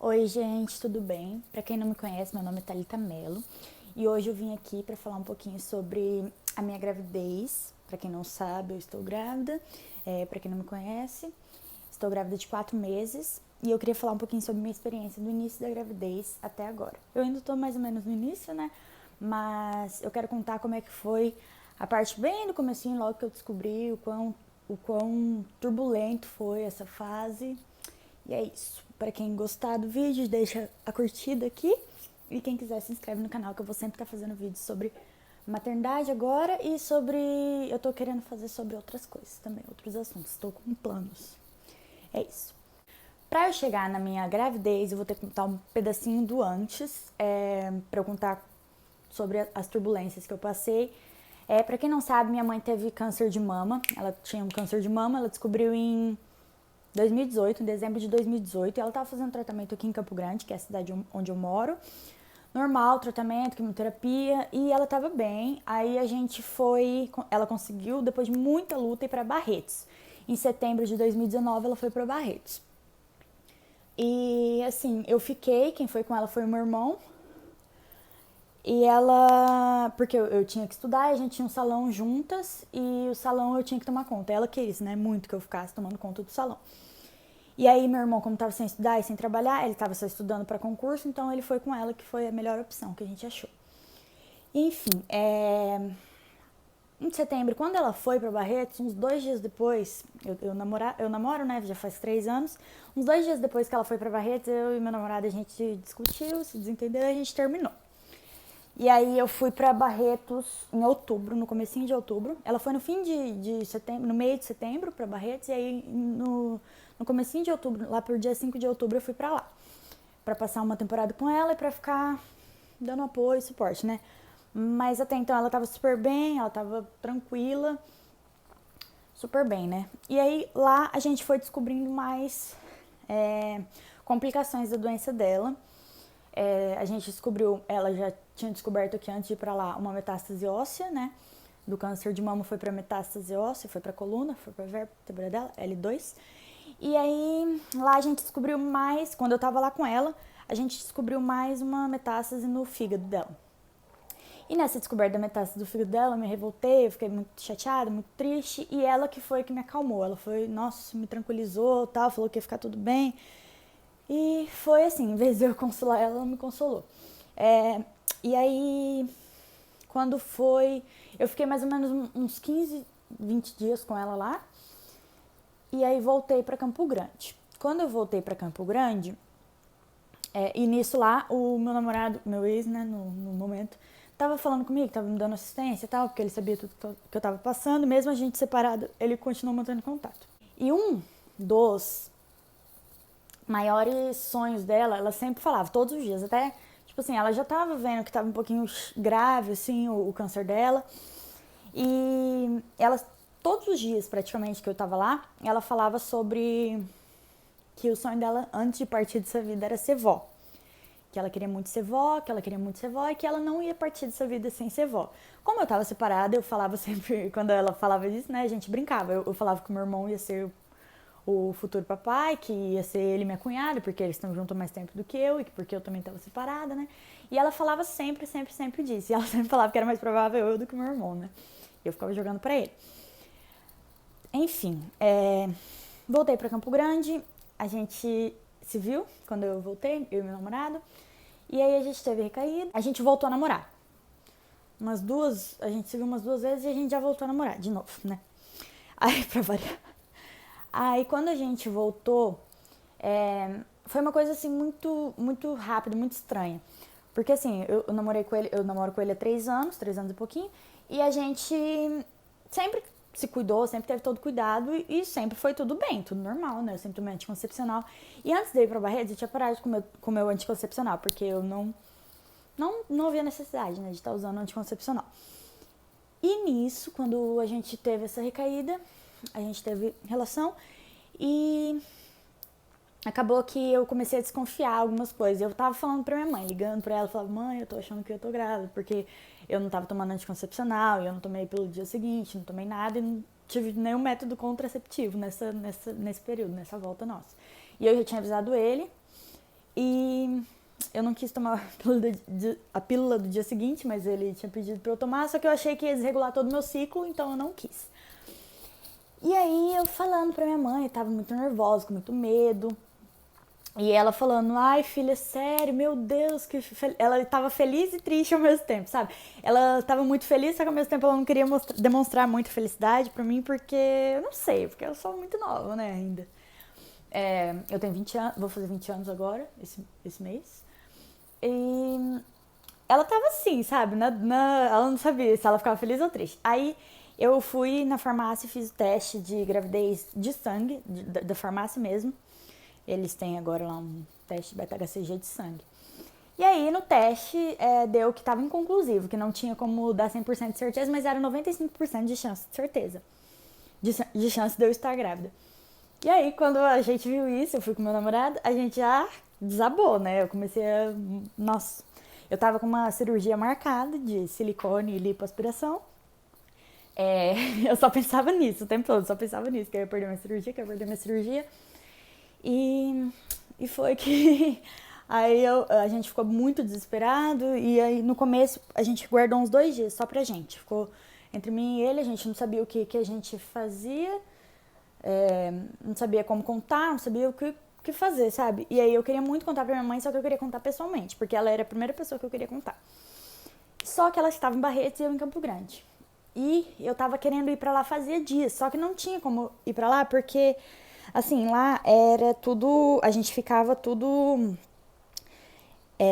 Oi, gente, tudo bem? Pra quem não me conhece, meu nome é Thalita Mello e hoje eu vim aqui pra falar um pouquinho sobre a minha gravidez. Pra quem não sabe, eu estou grávida. Pra quem não me conhece, estou grávida de 4 meses e eu queria falar um pouquinho sobre minha experiência do início da gravidez até agora. Eu ainda tô mais ou menos no início, né? Mas eu quero contar como é que foi a parte bem do comecinho, logo que eu descobri o quão turbulento foi essa fase. E é isso. Para quem gostar do vídeo, deixa a curtida aqui. E quem quiser se inscreve no canal, que eu vou sempre estar fazendo vídeos sobre maternidade agora e sobre... Eu tô querendo fazer sobre outras coisas também, outros assuntos. Estou com planos. É isso. Para eu chegar na minha gravidez, eu vou ter que contar um pedacinho do antes, para eu contar sobre as turbulências que eu passei. Para quem não sabe, minha mãe teve câncer de mama. Ela tinha um câncer de mama, ela descobriu em 2018, em dezembro de 2018, e ela estava fazendo tratamento aqui em Campo Grande, que é a cidade onde eu moro. Normal, tratamento, quimioterapia, e ela estava bem. Aí a gente foi, ela conseguiu, depois de muita luta, ir para Barretos. Em setembro de 2019, ela foi para Barretos. E assim, eu fiquei, quem foi com ela foi o meu irmão. E ela, porque eu tinha que estudar, a gente tinha um salão juntas, e o salão eu tinha que tomar conta. Ela quis, né, muito que eu ficasse tomando conta do salão. E aí meu irmão, como estava sem estudar e sem trabalhar, ele estava só estudando para concurso, então ele foi com ela, que foi a melhor opção que a gente achou. Enfim, em setembro, quando ela foi para Barretos, uns 2 dias depois, eu namoro, né, já faz 3 anos, uns 2 dias depois que ela foi para Barretos, eu e meu namorado, a gente discutiu, se desentendeu e a gente terminou. E aí eu fui para Barretos em outubro, no comecinho de outubro. Ela foi no fim de setembro, no meio de setembro para Barretos, e aí no comecinho de outubro, lá por dia 5 de outubro, eu fui para lá. Para passar uma temporada com ela e para ficar dando apoio e suporte, né? Mas até então ela tava super bem, ela tava tranquila, super bem, né? E aí lá a gente foi descobrindo mais complicações da doença dela. A gente descobriu, ela já tinha descoberto que antes de ir pra lá uma metástase óssea, né? Do câncer de mama foi pra metástase óssea, foi pra coluna, foi pra vértebra dela, L2. E aí lá a gente descobriu mais, quando eu tava lá com ela, a gente descobriu mais uma metástase no fígado dela. E nessa descoberta da metástase do fígado dela, eu me revoltei, eu fiquei muito chateada, muito triste, e ela que foi que me acalmou. Ela foi, nossa, me tranquilizou, tal, falou que ia ficar tudo bem. E foi assim, em vez de eu consolar ela, ela me consolou. E aí, quando foi... Eu fiquei mais ou menos uns 15, 20 dias com ela lá. E aí voltei para Campo Grande. Quando eu voltei para Campo Grande, e nisso lá, o meu namorado, meu ex, né, no momento, tava falando comigo, tava me dando assistência e tal, porque ele sabia tudo que eu tava passando. Mesmo a gente separado, ele continuou mantendo contato. E um dos maiores sonhos dela, ela sempre falava, todos os dias, até, tipo assim, ela já tava vendo que tava um pouquinho grave, assim, o câncer dela, e ela, todos os dias, praticamente, que eu tava lá, ela falava sobre que o sonho dela, antes de partir dessa vida, era ser vó. Que ela queria muito ser vó, que ela queria muito ser vó, e que ela não ia partir dessa vida sem ser vó. Como eu tava separada, eu falava sempre, quando ela falava disso, né, a gente brincava, eu falava que o meu irmão ia ser o futuro papai, que ia ser ele e minha cunhada, porque eles estão juntos há mais tempo do que eu, e porque eu também estava separada, né? E ela falava sempre, sempre, sempre disso. E ela sempre falava que era mais provável eu do que o meu irmão, né? E eu ficava jogando pra ele. Enfim, voltei pra Campo Grande, a gente se viu quando eu voltei, eu e meu namorado, e aí a gente teve recaída, a gente voltou a namorar. A gente se viu umas 2 vezes e a gente já voltou a namorar, de novo, né? Aí, pra variar. Aí quando a gente voltou, foi uma coisa assim muito, muito rápida, muito estranha. Porque assim, eu namoro com ele há 3 anos, 3 anos e pouquinho, e a gente sempre se cuidou, sempre teve todo cuidado e sempre foi tudo bem, tudo normal, né? Eu sempre tomei anticoncepcional. E antes de ir pra Barretos, eu tinha parado de comer o meu anticoncepcional, porque eu não havia necessidade, né, de estar usando anticoncepcional. E nisso, quando a gente teve essa recaída, a gente teve relação e acabou que eu comecei a desconfiar algumas coisas. Eu tava falando pra minha mãe, ligando pra ela, falava, mãe, eu tô achando que eu tô grávida, porque eu não tava tomando anticoncepcional, e eu não tomei pelo dia seguinte, não tomei nada e não tive nenhum método contraceptivo nesse período, nessa volta nossa. E eu já tinha avisado ele, E eu não quis tomar a pílula do dia seguinte, mas ele tinha pedido pra eu tomar, só que eu achei que ia desregular todo o meu ciclo, então eu não quis. E aí eu falando pra minha mãe, eu tava muito nervosa, com muito medo. E ela falando, ai filha, sério, meu Deus, que ela tava feliz e triste ao mesmo tempo, sabe? Ela tava muito feliz, só que ao mesmo tempo ela não queria demonstrar muita felicidade pra mim, porque, eu não sei, porque eu sou muito nova, né, ainda. Eu tenho 20 anos, vou fazer 20 anos agora, esse mês. E ela tava assim, sabe? Ela não sabia se ela ficava feliz ou triste. Aí eu fui na farmácia e fiz o teste de gravidez de sangue, da farmácia mesmo. Eles têm agora lá um teste de beta-HCG de sangue. E aí no teste deu que tava inconclusivo, que não tinha como dar 100% de certeza, mas era 95% de chance de certeza. De chance de eu estar grávida. E aí, quando a gente viu isso, eu fui com meu namorado, a gente já desabou, né? Eu comecei a... Nossa, eu tava com uma cirurgia marcada de silicone e lipoaspiração. Eu só pensava nisso o tempo todo, só pensava nisso, que eu ia perder minha cirurgia, que eu ia perder minha cirurgia. E foi que... Aí a gente ficou muito desesperado e aí no começo a gente guardou uns 2 dias só pra gente. Ficou entre mim e ele, a gente não sabia o que a gente fazia, não sabia como contar, não sabia o que fazer, sabe? E aí eu queria muito contar pra minha mãe, só que eu queria contar pessoalmente, porque ela era a primeira pessoa que eu queria contar. Só que ela estava em Barretos e eu em Campo Grande. E eu tava querendo ir pra lá fazia dias, só que não tinha como ir pra lá, porque, assim, lá era tudo... A gente ficava tudo...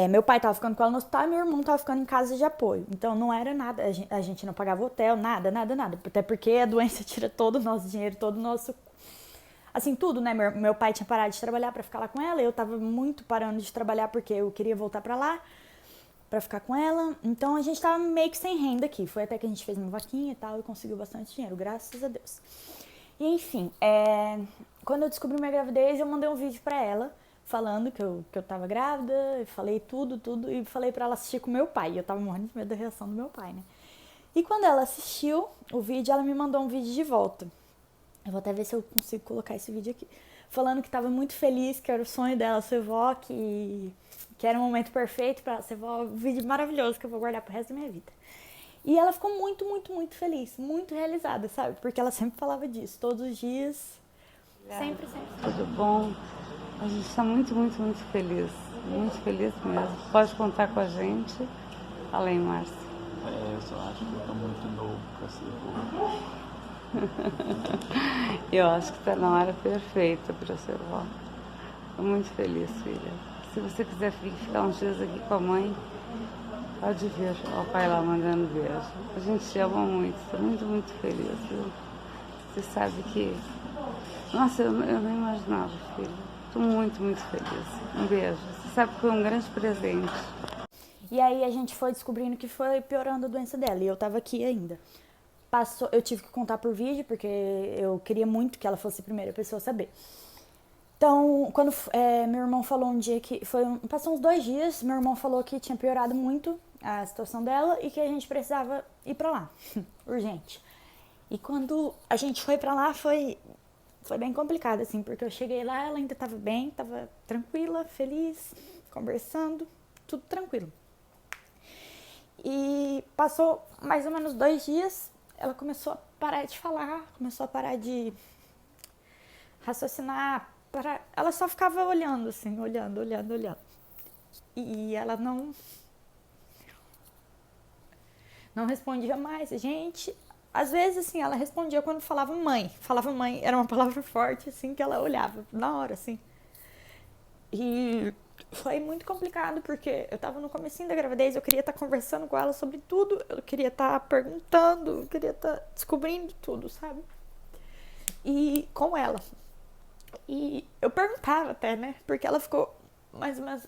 meu pai tava ficando com ela no hospital e meu irmão tava ficando em casa de apoio. Então não era nada, a gente não pagava hotel, nada. Até porque a doença tira todo o nosso dinheiro, todo o nosso... Assim, tudo, né? Meu pai tinha parado de trabalhar pra ficar lá com ela, eu tava muito parando de trabalhar porque eu queria voltar pra lá pra ficar com ela. Então a gente tava meio que sem renda aqui. Foi até que a gente fez uma vaquinha e tal e conseguiu bastante dinheiro, graças a Deus. E enfim, quando eu descobri minha gravidez, eu mandei um vídeo pra ela falando que eu tava grávida, eu falei tudo, e falei pra ela assistir com meu pai. E eu tava morrendo de medo da reação do meu pai, né? E quando ela assistiu o vídeo, ela me mandou um vídeo de volta. Eu vou até ver se eu consigo colocar esse vídeo aqui. Falando que tava muito feliz, que era o sonho dela ser vó, que era um momento perfeito pra ela ser vó. Um vídeo maravilhoso que eu vou guardar pro resto da minha vida. E ela ficou muito, muito, muito feliz, muito realizada, sabe? Porque ela sempre falava disso, todos os dias. Sempre. Tudo bom? A gente está muito, muito, muito feliz mesmo. Pode contar com a gente. Fala aí, Márcia. Eu só acho que eu tô muito novo pra ser vó. Eu acho que está na hora perfeita para ser vó. Estou muito feliz, filha. Se você quiser ficar uns dias aqui com a mãe, pode vir. Ó, o pai lá mandando beijo. A gente te ama muito, estou muito, muito feliz, viu? Você sabe que... Nossa, eu não imaginava, filha. Estou muito, muito feliz. Um beijo. Você sabe que foi um grande presente. E aí a gente foi descobrindo que foi piorando a doença dela. E eu tava aqui ainda. Eu tive que contar por vídeo, porque eu queria muito que ela fosse a primeira pessoa a saber. Então, quando meu irmão falou um dia que... Passou uns 2 dias, meu irmão falou que tinha piorado muito a situação dela e que a gente precisava ir pra lá. Urgente. E quando a gente foi pra lá, foi bem complicado, assim, porque eu cheguei lá, ela ainda tava bem, tava tranquila, feliz, conversando, tudo tranquilo. E passou mais ou menos 2 dias, ela começou a parar de falar, começou a parar de raciocinar, ela só ficava olhando, assim, olhando. E ela não respondia mais. Gente, às vezes, assim, ela respondia quando falava mãe. Falava mãe, era uma palavra forte, assim, que ela olhava na hora, assim. E foi muito complicado, porque eu tava no comecinho da gravidez, eu queria estar conversando com ela sobre tudo, eu queria estar perguntando, eu queria estar descobrindo tudo, sabe? E com ela. E eu perguntava até, né? Porque ela ficou mais ou menos...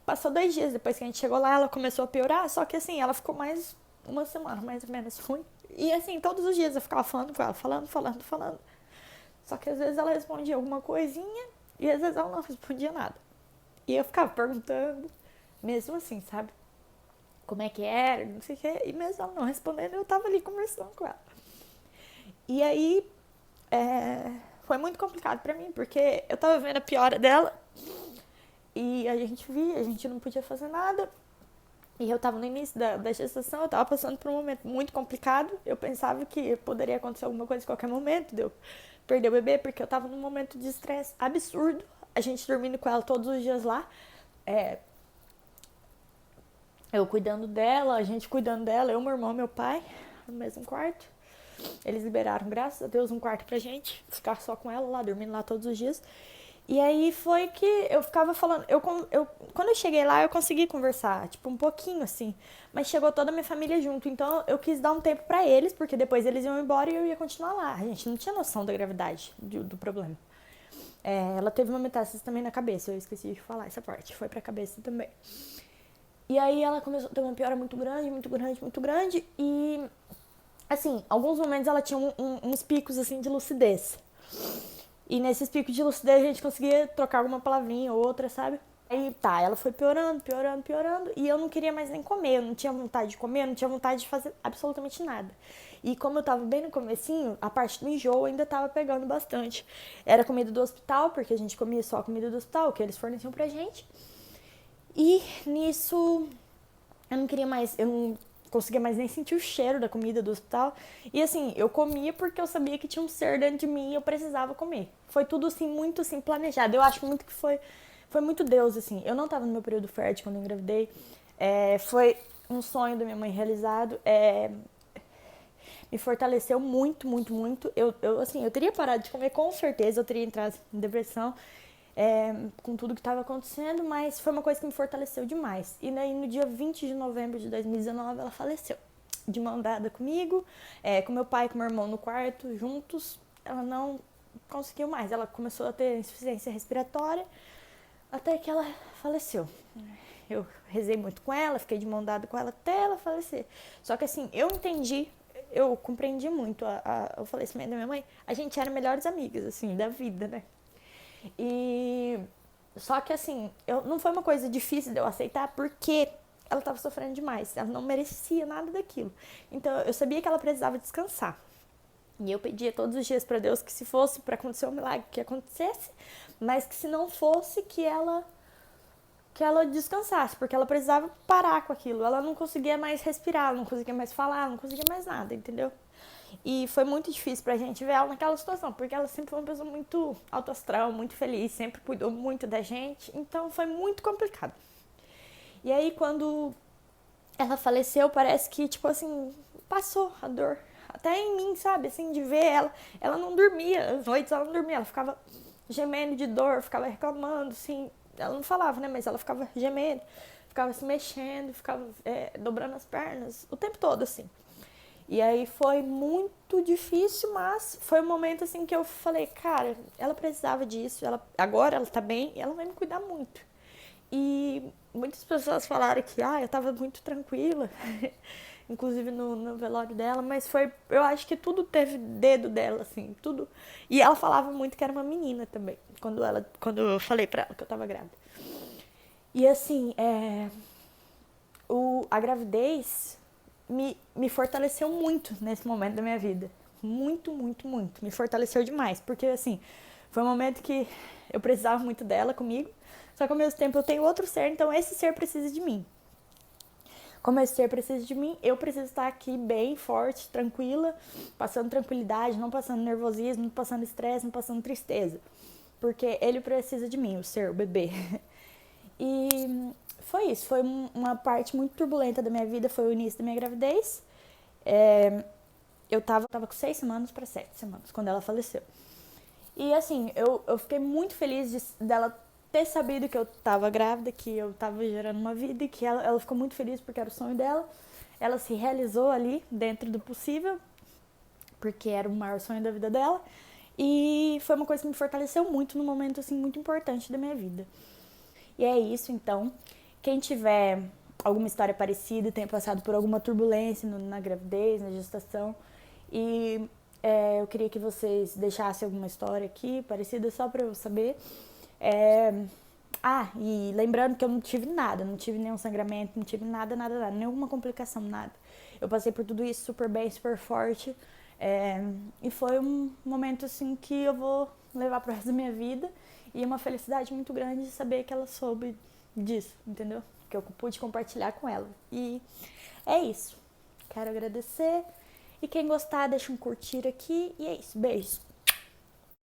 Passou 2 dias depois que a gente chegou lá, ela começou a piorar, só que assim, ela ficou mais uma semana, mais ou menos, ruim. E assim, todos os dias eu ficava falando com ela, falando. Só que às vezes ela respondia alguma coisinha e às vezes ela não respondia nada. E eu ficava perguntando, mesmo assim, sabe? Como é que era, não sei o que. E mesmo ela não respondendo, eu tava ali conversando com ela. E aí, foi muito complicado pra mim, porque eu tava vendo a piora dela E a gente via, a gente não podia fazer nada. E eu tava no início da gestação, eu tava passando por um momento muito complicado. Eu pensava que poderia acontecer alguma coisa em qualquer momento, de eu perder o bebê, porque eu tava num momento de estresse absurdo. A gente dormindo com ela todos os dias lá. Eu cuidando dela, a gente cuidando dela, eu, meu irmão, meu pai, no mesmo quarto. Eles liberaram, graças a Deus, um quarto pra gente ficar só com ela lá, dormindo lá todos os dias. E aí foi que eu ficava falando, quando eu cheguei lá eu consegui conversar, tipo um pouquinho assim, mas chegou toda a minha família junto, então eu quis dar um tempo pra eles, porque depois eles iam embora e eu ia continuar lá. A gente não tinha noção da gravidade do problema. Ela teve uma metástase também na cabeça, eu esqueci de falar essa parte, foi pra cabeça também. E aí ela começou a ter uma piora muito grande, muito grande, muito grande, e assim, alguns momentos ela tinha uns picos assim de lucidez. E nesses picos de lucidez a gente conseguia trocar alguma palavrinha ou outra, sabe? Aí tá, ela foi piorando, piorando, piorando. E eu não queria mais nem comer, eu não tinha vontade de comer, eu não tinha vontade de fazer absolutamente nada. E como eu tava bem no comecinho, a parte do enjoo ainda tava pegando bastante. Era comida do hospital, porque a gente comia só a comida do hospital, que eles forneciam pra gente. E nisso eu não queria mais, eu não conseguia mais nem sentir o cheiro da comida do hospital. E assim, eu comia porque eu sabia que tinha um ser dentro de mim e eu precisava comer. Foi tudo assim, muito assim, planejado. Eu acho muito que foi muito Deus, assim. Eu não tava no meu período fértil quando eu engravidei. Foi um sonho da minha mãe realizado. Me fortaleceu muito, muito, muito. Eu teria parado de comer com certeza, eu teria entrado em depressão. Com tudo que estava acontecendo, mas foi uma coisa que me fortaleceu demais. E daí no dia 20 de novembro de 2019 ela faleceu, de mão dada comigo, com meu pai e com meu irmão no quarto, juntos. Ela não conseguiu mais, ela começou a ter insuficiência respiratória, até que ela faleceu. Eu rezei muito com ela, fiquei de mão dada com ela até ela falecer. Só que assim, eu compreendi muito o falecimento da minha mãe. A gente era melhores amigas, assim, da vida, né? E só que assim, não foi uma coisa difícil de eu aceitar, porque ela estava sofrendo demais, ela não merecia nada daquilo. Então eu sabia que ela precisava descansar. E eu pedia todos os dias para Deus que, se fosse para acontecer um milagre, que acontecesse, mas que, se não fosse, que ela descansasse, porque ela precisava parar com aquilo. Ela não conseguia mais respirar, ela não conseguia mais falar, não conseguia mais nada, entendeu? E foi muito difícil pra gente ver ela naquela situação, porque ela sempre foi uma pessoa muito alto astral, muito feliz, sempre cuidou muito da gente, então foi muito complicado. E aí, quando ela faleceu, parece que, tipo assim, passou a dor. Até em mim, sabe, assim, de ver ela não dormia, às noites ela não dormia, ela ficava gemendo de dor, ficava reclamando, assim, ela não falava, né, mas ela ficava gemendo, ficava se mexendo, ficava dobrando as pernas, o tempo todo, assim. E aí foi muito difícil, mas foi um momento assim que eu falei, cara, ela precisava disso, agora ela tá bem e ela vai me cuidar muito. E muitas pessoas falaram que eu tava muito tranquila, inclusive no velório dela, mas eu acho que tudo teve dedo dela, assim, tudo. E ela falava muito que era uma menina também, quando eu falei pra ela que eu tava grávida. E assim, a gravidez me fortaleceu muito nesse momento da minha vida. Muito, muito, muito. Me fortaleceu demais. Porque, assim, foi um momento que eu precisava muito dela comigo. Só que, ao mesmo tempo, eu tenho outro ser. Então, esse ser precisa de mim. Como esse ser precisa de mim, eu preciso estar aqui bem, forte, tranquila. Passando tranquilidade, não passando nervosismo, não passando estresse, não passando tristeza. Porque ele precisa de mim, o ser, o bebê. E foi isso, foi uma parte muito turbulenta da minha vida, foi o início da minha gravidez. Eu tava com 6 semanas para 7 semanas, quando ela faleceu. E assim, eu fiquei muito feliz dela ter sabido que eu tava grávida, que eu tava gerando uma vida, e que ela ficou muito feliz porque era o sonho dela. Ela se realizou ali, dentro do possível, porque era o maior sonho da vida dela. E foi uma coisa que me fortaleceu muito num momento assim, muito importante da minha vida. E é isso, então. Quem tiver alguma história parecida, tenha passado por alguma turbulência na gravidez, na gestação, e eu queria que vocês deixassem alguma história aqui parecida, só para eu saber. E lembrando que eu não tive nada, não tive nenhum sangramento, não tive nada, nenhuma complicação, nada. Eu passei por tudo isso super bem, super forte, e foi um momento assim que eu vou levar pro resto da minha vida. E uma felicidade muito grande de saber que ela soube disso, entendeu? Que eu pude compartilhar com ela. E é isso. Quero agradecer. E quem gostar, deixa um curtir aqui. E é isso. Beijo.